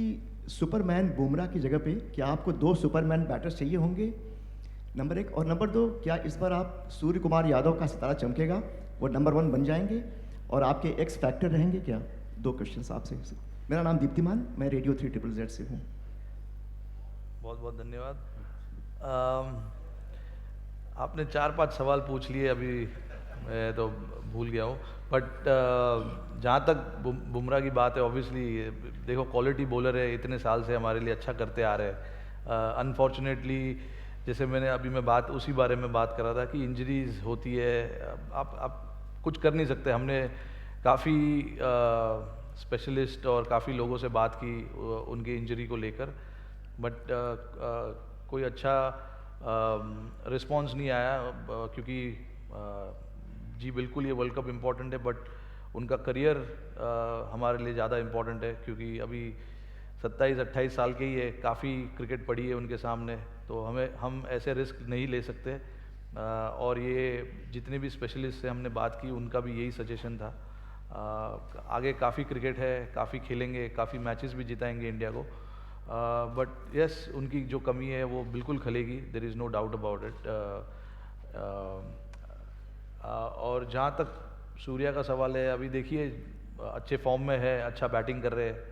सुपरमैन बुमराह की जगह पे क्या आपको 2 सुपरमैन बैटर्स चाहिए होंगे? नंबर 1, और नंबर 2, क्या इस बार आप सूर्य कुमार यादव का सितारा चमकेगा, वो नंबर 1 बन जाएंगे और आपके एक्स फैक्टर रहेंगे क्या? 2 क्वेश्चंस आपसे। मेरा नाम दीप्तिमान, मैं रेडियो 3ZZZ से हूँ। बहुत बहुत धन्यवाद। आपने 4-5 सवाल पूछ लिए, अभी मैं तो भूल गया हूँ, बट जहाँ तक बुमराह की बात है, ऑब्वियसली देखो क्वालिटी बॉलर है, इतने साल से हमारे लिए अच्छा करते आ रहे हैं। अनफॉर्चुनेटली जैसे मैं बात उसी बारे में बात कर रहा था कि इंजरीज होती है, आप कुछ कर नहीं सकते। हमने काफ़ी स्पेशलिस्ट और काफ़ी लोगों से बात की उनकी इंजरी को लेकर, बट कोई अच्छा रिस्पॉन्स नहीं आया, क्योंकि जी बिल्कुल ये वर्ल्ड कप इम्पॉर्टेंट है, बट उनका करियर हमारे लिए ज़्यादा इम्पॉर्टेंट है, क्योंकि अभी 27-28 साल के ही है, काफ़ी क्रिकेट पड़ी है उनके सामने, तो हम ऐसे रिस्क नहीं ले सकते। और ये जितने भी स्पेशलिस्ट से हमने बात की, उनका भी यही सजेशन था। आगे काफ़ी क्रिकेट है, काफ़ी खेलेंगे, काफ़ी मैचेस भी जिताएंगे इंडिया को, बट यस उनकी जो कमी है वो बिल्कुल खलेगी, there is no doubt about it. और जहाँ तक सूर्या का सवाल है, अभी देखिए अच्छे फॉर्म में है, अच्छा बैटिंग कर रहे हैं।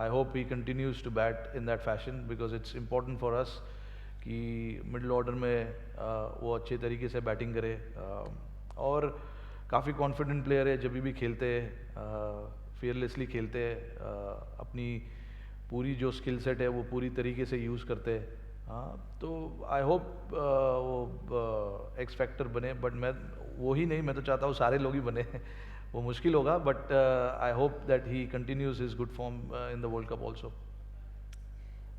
I hope he continues to bat in that fashion because it's important for us कि मिडिल ऑर्डर में वो अच्छे तरीके से बैटिंग करे, और काफ़ी कॉन्फिडेंट प्लेयर है, जब भी खेलते हैं फियरलेसली खेलते हैं, अपनी पूरी जो स्किल सेट है वो पूरी तरीके से यूज़ करते हैं। तो आई होप वो एक्स फैक्टर बने, बट मैं वो ही नहीं, मैं तो चाहता हूँ सारे लोग ही बने वो मुश्किल होगा, but I hope that he continues his good form in the world cup also.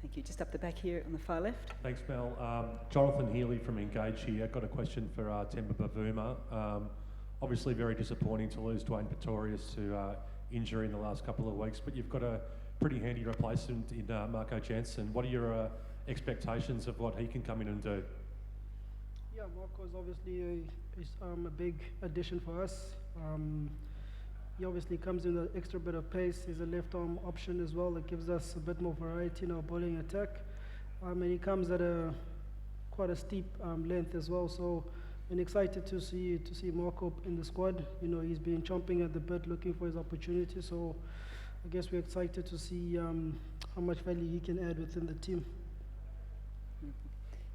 Thank you. Just up the back here on the far left. Thanks, Mel. Jonathan Healy from Engage here. Got a question for Temba Bavuma. Obviously very disappointing to lose Dwayne Pretorius to injury in the last couple of weeks, but you've got a pretty handy replacement in Marco Jansen. What are your expectations of what he can come in and do? Yeah, Marco's obviously a big addition for us. He obviously comes in with an extra bit of pace. He's a left arm option as well. It gives us a bit more variety in our bowling attack. And he comes at quite a steep length as well. So and excited to see Marco in the squad. You know, he's been chomping at the bit, looking for his opportunity. So I guess we're excited to see how much value he can add within the team.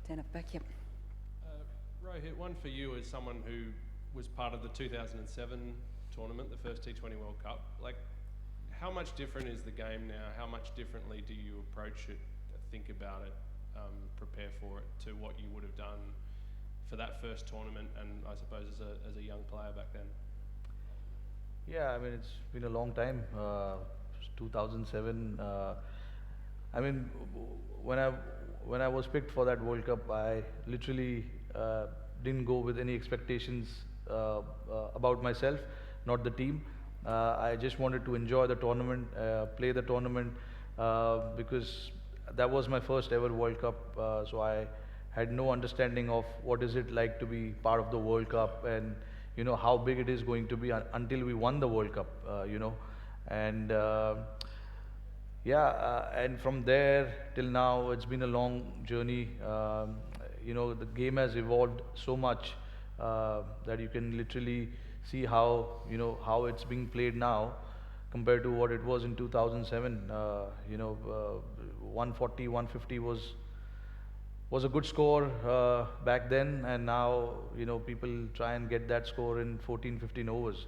Down up back, yep. Rohit, one for you as someone who was part of the 2007 tournament, the first T20 World Cup. Like, how much different is the game now? How much differently do you approach it, think about it, prepare for it to what you would have done for that first tournament and I suppose as a young player back then? Yeah, I mean, it's been a long time. 2007. I mean, when I was picked for that World Cup, I literally didn't go with any expectations about myself, not the team. I just wanted to enjoy the tournament, play the tournament, because that was my first ever World Cup. So I had no understanding of what is it like to be part of the World Cup, and you know how big it is going to be until we won the World Cup. You know, and and from there till now, it's been a long journey. You know, the game has evolved so much that you can literally see how how it's being played now compared to what it was in 2007. You know, 140, 150 was a good score back then, and now you know people try and get that score in 14, 15 overs.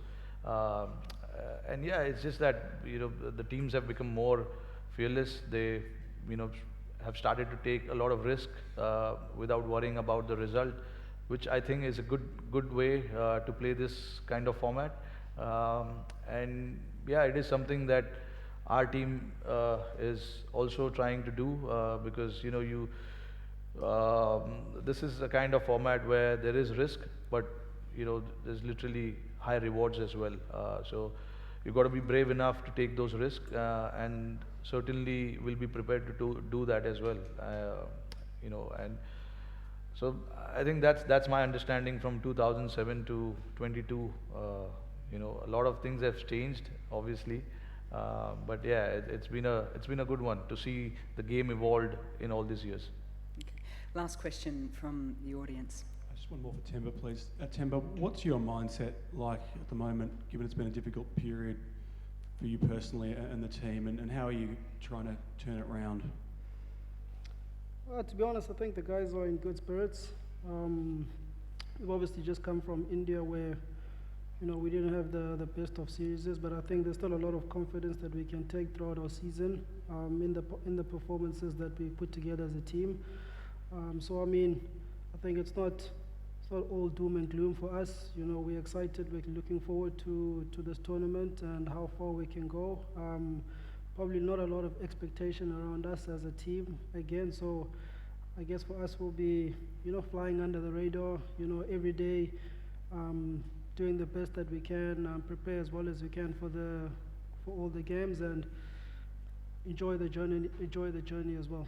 And yeah, it's just that you know the teams have become more fearless. They have started to take a lot of risk without worrying about the result, which I think is a good way to play this kind of format. And yeah, it is something that our team is also trying to do because you know this is a kind of format where there is risk, but you know there's literally high rewards as well. So you've got to be brave enough to take those risks, and certainly will be prepared to do that as well. You know, and so I think that's my understanding from 2007 to 22. You know, a lot of things have changed, obviously, but yeah, it's been a good one to see the game evolved in all these years. Okay. Last question from the audience. Just one more for Temba, please. Temba, what's your mindset like at the moment, given it's been a difficult period for you personally and the team, and how are you trying to turn it around? To be honest, I think the guys are in good spirits. We've obviously just come from India where, you know, we didn't have the best of series, but I think there's still a lot of confidence that we can take throughout our season in the performances that we put together as a team. So I mean, I think it's not all doom and gloom for us. You know, we're excited. We're looking forward to this tournament and how far we can go. Probably not a lot of expectation around us as a team again. So I guess for us will be, you know, flying under the radar. You know, every day, doing the best that we can, prepare as well as we can for all the games, and enjoy the journey as well.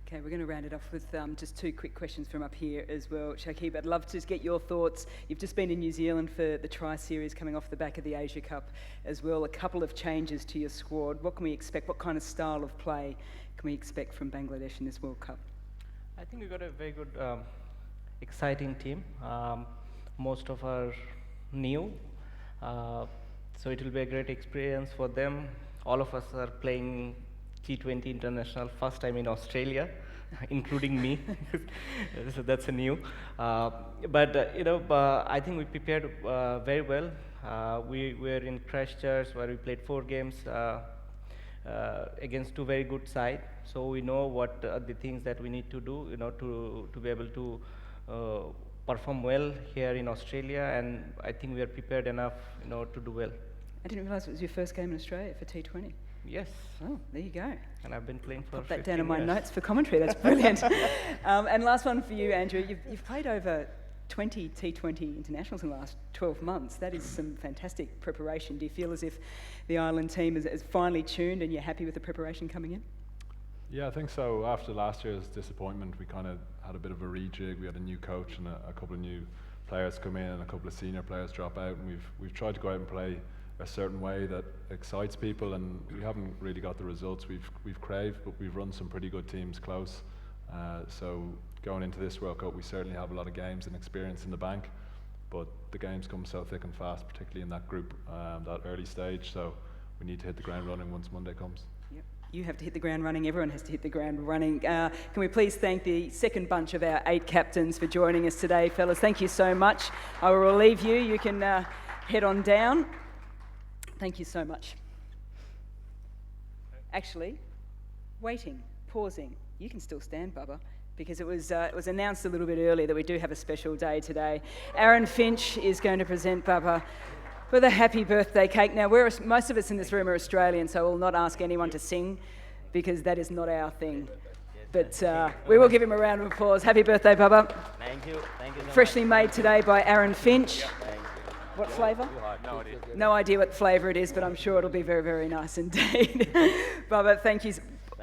Okay, we're going to round it off with just two quick questions from up here as well. Shakib, I'd love to just get your thoughts. You've just been in New Zealand for the Tri-Series coming off the back of the Asia Cup as well. A couple of changes to your squad. What can we expect? What kind of style of play can we expect from Bangladesh in this World Cup? I think we've got a very good, exciting team. Most of are new. So it will be a great experience for them. All of us are playing T20 International first time in Australia, including me. So that's a new. But you know, I think we prepared very well. We were in Christchurch where we played 4 games against 2 very good sides. So we know what are the things that we need to do, you know, to be able to perform well here in Australia. And I think we are prepared enough, you know, to do well. I didn't realise it was your first game in Australia for T20. Yes. Oh, there you go. And I've been playing for Pop that 15 down in my years. notes for commentary. That's brilliant. And last one for you, Andrew. You've played over 20 T20 internationals in the last 12 months. That is some fantastic preparation. Do you feel as if the Ireland team is finely tuned and you're happy with the preparation coming in? Yeah, I think so. After last year's disappointment, we kind of had a bit of a rejig. We had a new coach and a couple of new players come in and a couple of senior players drop out, and we've tried to go out and play a certain way that excites people, and we haven't really got the results we've craved, but we've run some pretty good teams close. So going into this World Cup, we certainly have a lot of games and experience in the bank, but the games come so thick and fast, particularly in that group, that early stage, so we need to hit the ground running once Monday comes. Yep. You have to hit the ground running, everyone has to hit the ground running. Can we please thank the second bunch of our 8 captains for joining us today, fellas. Thank you so much. I will relieve you. You can head on down. Thank you so much. Actually, waiting, pausing. You can still stand, Bubba, because it was announced a little bit earlier that we do have a special day today. Aaron Finch is going to present Bubba with a happy birthday cake. Now, most of us in this room are Australian, so we'll not ask anyone to sing, because that is not our thing. But we will give him a round of applause. Happy birthday, Bubba. Thank you. Thank you so Freshly much. made today by Aaron Finch. Thank you. What flavour? No idea. No idea what flavour it is, but I'm sure it'll be very, very nice indeed. Bubba, thank you.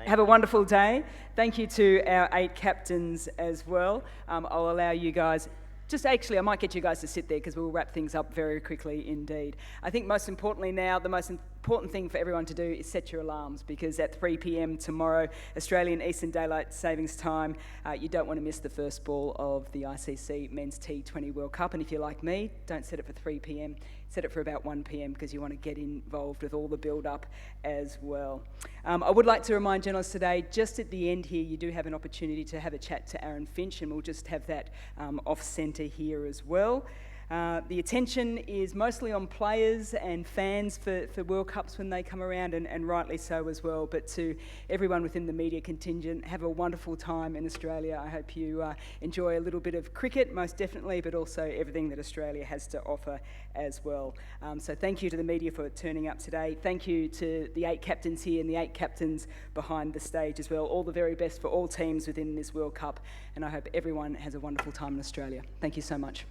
Have a wonderful day. Thank you to our 8 captains as well. I'll allow you guys, I might get you guys to sit there because we'll wrap things up very quickly indeed. I think most importantly now, the most important thing for everyone to do is set your alarms, because at 3 p.m. tomorrow, Australian Eastern Daylight Savings Time, you don't want to miss the first ball of the ICC Men's T20 World Cup. And if you're like me, don't set it for 3 p.m. Set it for about 1 p.m. because you want to get involved with all the build-up as well. I would like to remind journalists today, just at the end here, you do have an opportunity to have a chat to Aaron Finch, and we'll just have that off-centre here as well. The attention is mostly on players and fans for World Cups when they come around, and rightly so as well. But to everyone within the media contingent, have a wonderful time in Australia. I hope you enjoy a little bit of cricket, most definitely, but also everything that Australia has to offer as well. So thank you to the media for turning up today. Thank you to the 8 captains here and the 8 captains behind the stage as well. All the very best for all teams within this World Cup, and I hope everyone has a wonderful time in Australia. Thank you so much.